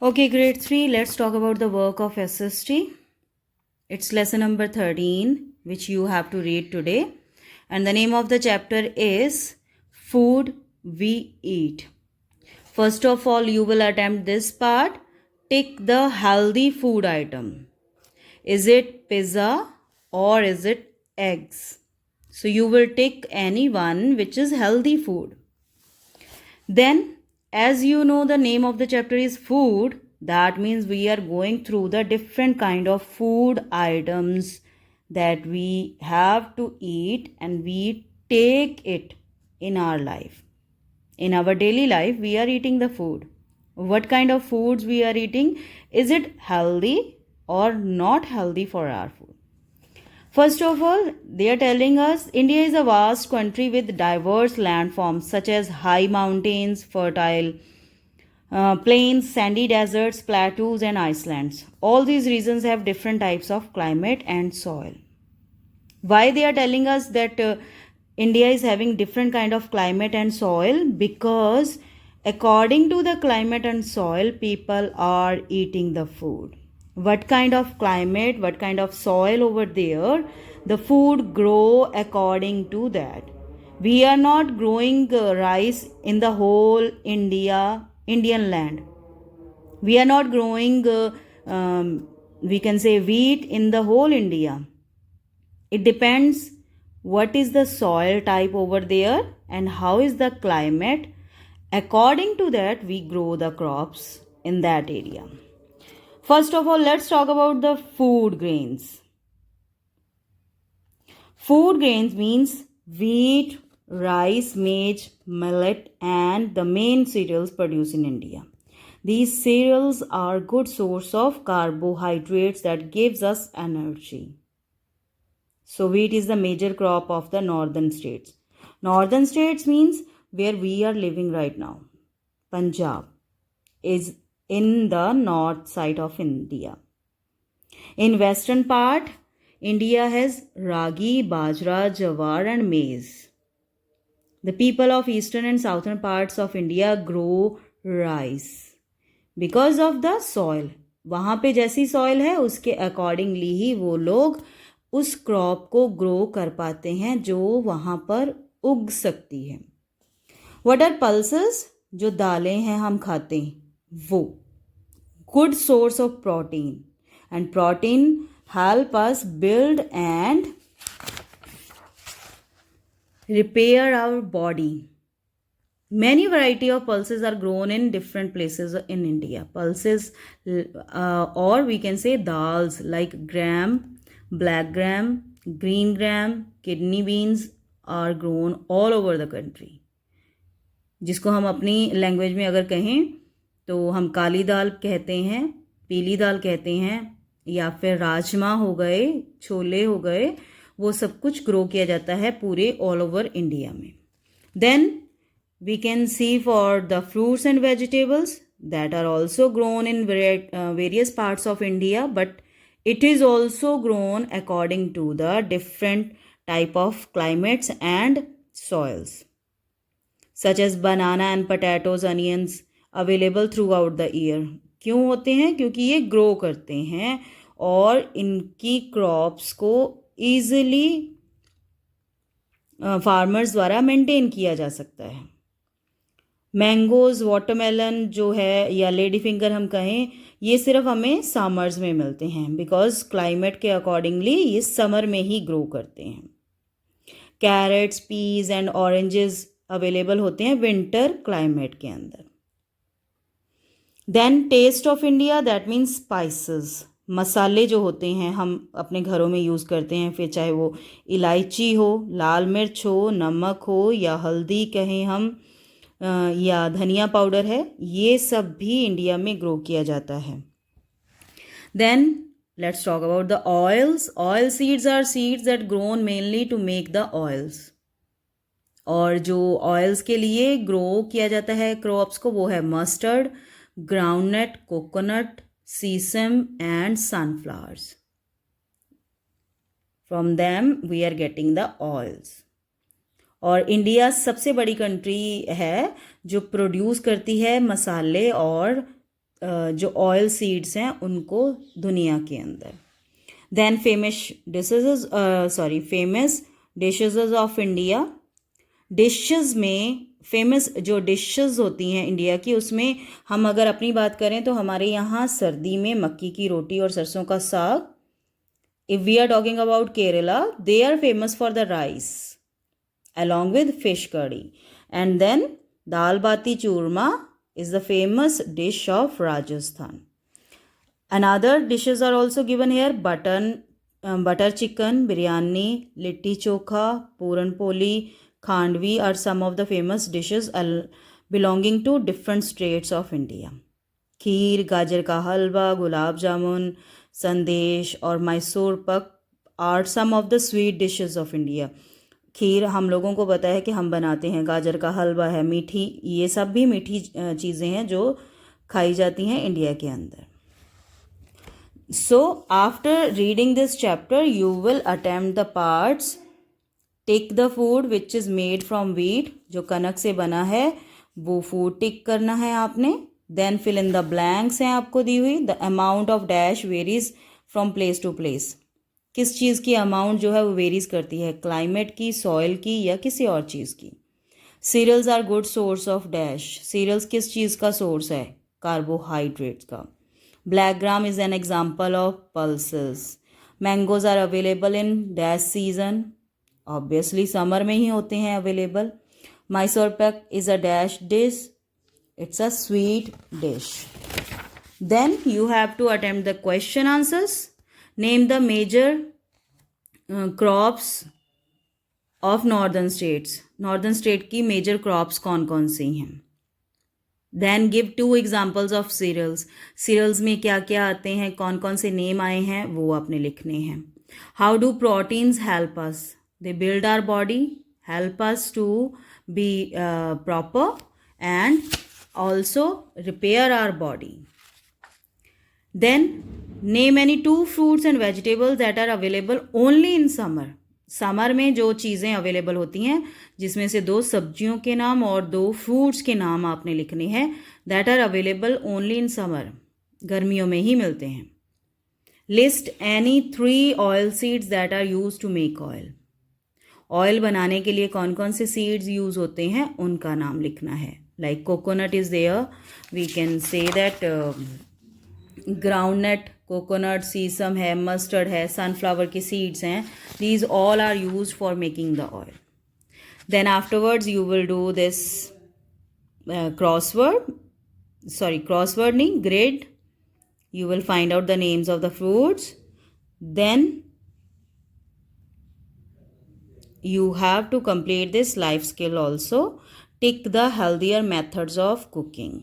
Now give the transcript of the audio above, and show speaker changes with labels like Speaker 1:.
Speaker 1: Okay, grade 3, let's talk about the work of SST. It's lesson number 13, which you have to read today. And the name of the chapter is Food We Eat. First of all, you will attempt this part. Tick the healthy food item. Is it pizza or is it eggs? So you will tick any one which is healthy food. Then, as you know, the name of the chapter is food. That means we are going through the different kind of food items that we have to eat and we take it in our life. In our daily life, we are eating the food. What kind of foods we are eating? Is it healthy or not healthy for our food? First of all, they are telling us India is a vast country with diverse landforms such as high mountains, fertile plains, sandy deserts, plateaus, and icelands. All these regions have different types of climate and soil. Why they are telling us that India is having different kind of climate and soil? Because according to the climate and soil, people are eating the food. What kind of climate, what kind of soil over there, the food grow according to that. We are not growing rice in the whole Indian land. We are not growing we can say wheat in the whole India. It depends what is the soil type over there and how is the climate. According to that, we grow the crops in that area. First of all, let's talk about the food grains. Food grains means wheat, rice, maize, millet, and the main cereals produced in India. These cereals are good source of carbohydrates that gives us energy. So wheat is the major crop of the northern states. Northern states means where we are living right now. Punjab is in the north side of India. In western part, India has ragi, bajra, jawar and maize. The people of eastern and southern parts of India grow rice because of the soil. वहाँ पे जैसी soil है उसके accordingly ही वो लोग उस crop को grow कर पाते हैं जो वहाँ पर उग सकती है. What are pulses? जो दालें हैं हम खाते हैं वो. Good source of protein and protein help us build and repair our body. Many variety of pulses are grown in different places in India. Pulses or we can say dals like gram, black gram, green gram, kidney beans are grown all over the country. जिसको हम अपनी language में अगर कहें तो हम काली दाल कहते हैं, पीली दाल कहते हैं, या फिर राजमा हो गए, छोले हो गए, वो सब कुछ ग्रो किया जाता है पूरे ऑल ओवर इंडिया में. Then we can see for the fruits and vegetables that are also grown in various parts of India, but it is also grown according to the different type of climates and soils, such as banana and potatoes, onions available throughout the year. क्यों होते हैं? क्योंकि ये grow करते हैं और इनकी crops को ईजिली फार्मर्स द्वारा मेंटेन किया जा सकता है. मैंगोज़, वाटरमेलन जो है या लेडी फिंगर हम कहें, ये सिर्फ हमें समर्स में मिलते हैं बिकॉज क्लाइमेट के अकॉर्डिंगली ये समर में ही ग्रो करते हैं. Carrots, peas and oranges available होते हैं विंटर क्लाइमेट के अंदर. Then taste of India, that means spices. मसाले जो होते हैं हम अपने घरों में यूज़ करते हैं, फिर चाहे वो इलायची हो, लाल मिर्च हो, नमक हो या हल्दी कहें हम, या धनिया पाउडर है, ये सब भी इंडिया में ग्रो किया जाता है. Then let's talk about the oils. Oil seeds are seeds that grown mainly to make the oils. और जो ऑयल्स के लिए ग्रो किया जाता है क्रॉप्स को, वो है mustard, groundnut, coconut, sesame and sunflowers. From them we are getting the oils. और इंडिया सबसे बड़ी कंट्री है जो प्रोड्यूस करती है मसाले और जो ऑयल सीड्स हैं उनको दुनिया के अंदर। Then famous dishes of India. Dishes में फेमस जो डिशेस होती हैं इंडिया की, उसमें हम अगर अपनी बात करें तो हमारे यहाँ सर्दी में मक्की की रोटी और सरसों का साग। If we are talking about Kerala, they are famous for the rice along with fish curry. And then dal bati churma is the famous dish of Rajasthan. Another dishes are also given here: butter chicken, biryani, litti chokha, puran poli, khandvi are some of the famous dishes belonging to different states of India. खीर, गाजर का हलवा, गुलाब जामुन, संदेश और मैसूर पक are some of the sweet dishes of India. खीर हम लोगों को पता है कि हम बनाते हैं, गाजर का हलवा है, मीठी, ये सब भी मीठी चीज़ें हैं जो खाई जाती हैं इंडिया के अंदर। So after reading this chapter you will attempt the parts. Tick the food which is made from wheat, जो कनक से बना है वो फूड टिक करना है आपने। Then fill in the blanks हैं आपको दी हुई। The amount of dash varies from place to place, किस चीज़ की अमाउंट जो है वो वेरीज करती है, क्लाइमेट की, सॉइल की या किसी और चीज़ की। Cereals are good source of dash, cereals किस चीज़ का सोर्स है, कार्बोहाइड्रेट्स का। Black gram is an example of pulses. Mangoes are available in dash season, obviously summer में ही होते हैं available. Mysore pak is a dash dish, it's a sweet dish. Then you have to attempt the question answers. Name the major crops of northern states, northern state की major crops कौन कौन सी हैं। Then give 2 examples of cereals, cereals में क्या क्या आते हैं, कौन कौन से नेम आए हैं वो आपने लिखने हैं। How do proteins help us, they build our body, help us to be proper and also repair our body. Then name any 2 fruits and vegetables that are available only in summer, summer में जो चीज़ें available होती हैं जिसमें से 2 सब्जियों के नाम और 2 फ्रूट्स के नाम आपने लिखने हैं, that are available only in summer, गर्मियों में ही मिलते हैं। List any 3 oil seeds that are use to make oil, oil बनाने के लिए कौन कौन से सीड्स यूज होते हैं उनका नाम लिखना है। Like coconut is there, we can say that groundnut, coconut, sesame है, मस्टर्ड है, सनफ्लावर की सीड्स हैं, these all are use for making the oil. Then afterwards you will do this crossword नहीं, grid, you will find out the names of the fruits. Then you have to complete this life skill also. Tick the healthier methods of cooking.